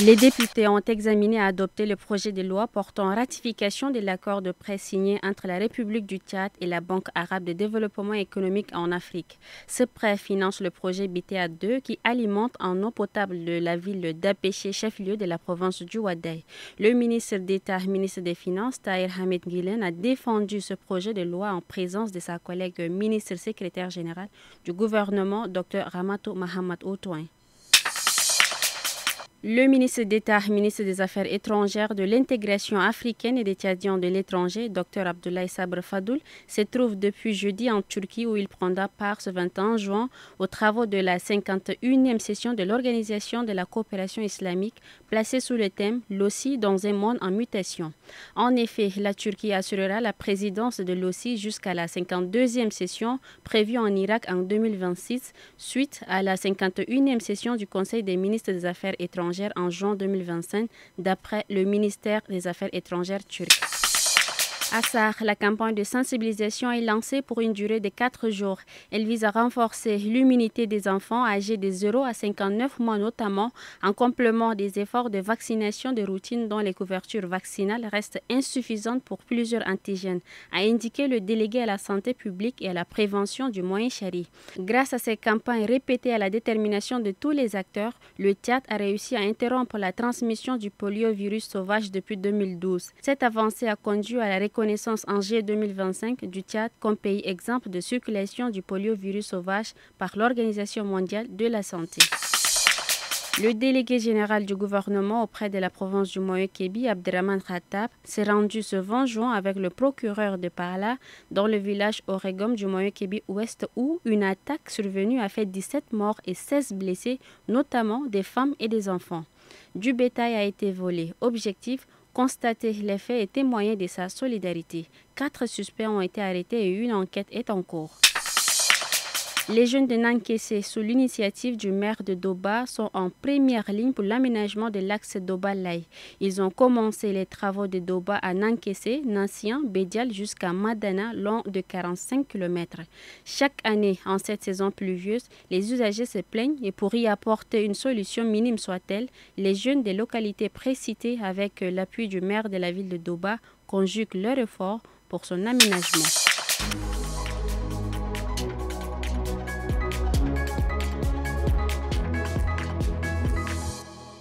Les députés ont examiné et adopté le projet de loi portant ratification de l'accord de prêt signé entre la République du Tchad et la Banque arabe de développement économique en Afrique. Ce prêt finance le projet BTA2 qui alimente en eau potable de la ville d'Apéché, chef-lieu de la province du Ouaddaï. Le ministre d'État, ministre des Finances, Tahir Ahmed Guillen, a défendu ce projet de loi en présence de sa collègue ministre secrétaire générale du gouvernement, Dr Ramatou Mahamad Outouin. Le ministre d'État, ministre des Affaires étrangères, de l'intégration africaine et des Tchadiens de l'étranger, Dr Abdoulaye Sabre Fadoul, se trouve depuis jeudi en Turquie où il prendra part ce 21 juin aux travaux de la 51e session de l'Organisation de la coopération islamique placée sous le thème « L'OCI dans un monde en mutation ». En effet, la Turquie assurera la présidence de l'OCI jusqu'à la 52e session prévue en Irak en 2026, suite à la 51e session du Conseil des ministres des Affaires étrangères en juin 2025, d'après le ministère des Affaires étrangères turc. À Sar, la campagne de sensibilisation est lancée pour une durée de 4 jours. Elle vise à renforcer l'immunité des enfants âgés de 0 à 59 mois notamment, en complément des efforts de vaccination de routine dont les couvertures vaccinales restent insuffisantes pour plusieurs antigènes, a indiqué le délégué à la santé publique et à la prévention du Moyen-Chari. Grâce à ces campagnes répétées à la détermination de tous les acteurs, le Tchad a réussi à interrompre la transmission du poliovirus sauvage depuis 2012. Cette avancée a conduit à la reconnaissance en juillet 2025 du Tchad comme pays exemple de circulation du poliovirus sauvage par l'Organisation mondiale de la santé. Le délégué général du gouvernement auprès de la province du Moyen-Kébi, Abderrahmane Khattab, s'est rendu ce 20 juin avec le procureur de Parla dans le village Oregom du Moyen-Kébi ouest où une attaque survenue a fait 17 morts et 16 blessés, notamment des femmes et des enfants. Du bétail a été volé. Objectif: constater les faits et témoigner de sa solidarité. 4 suspects ont été arrêtés et une enquête est en cours. Les jeunes de Nankessé, sous l'initiative du maire de Doba, sont en première ligne pour l'aménagement de l'axe Doba-Laye. Ils ont commencé les travaux de Doba à Nankessé, Nancien, Bédial jusqu'à Madana, long de 45 km. Chaque année, en cette saison pluvieuse, les usagers se plaignent et pour y apporter une solution minime soit-elle, les jeunes des localités précitées avec l'appui du maire de la ville de Doba conjuguent leurs efforts pour son aménagement.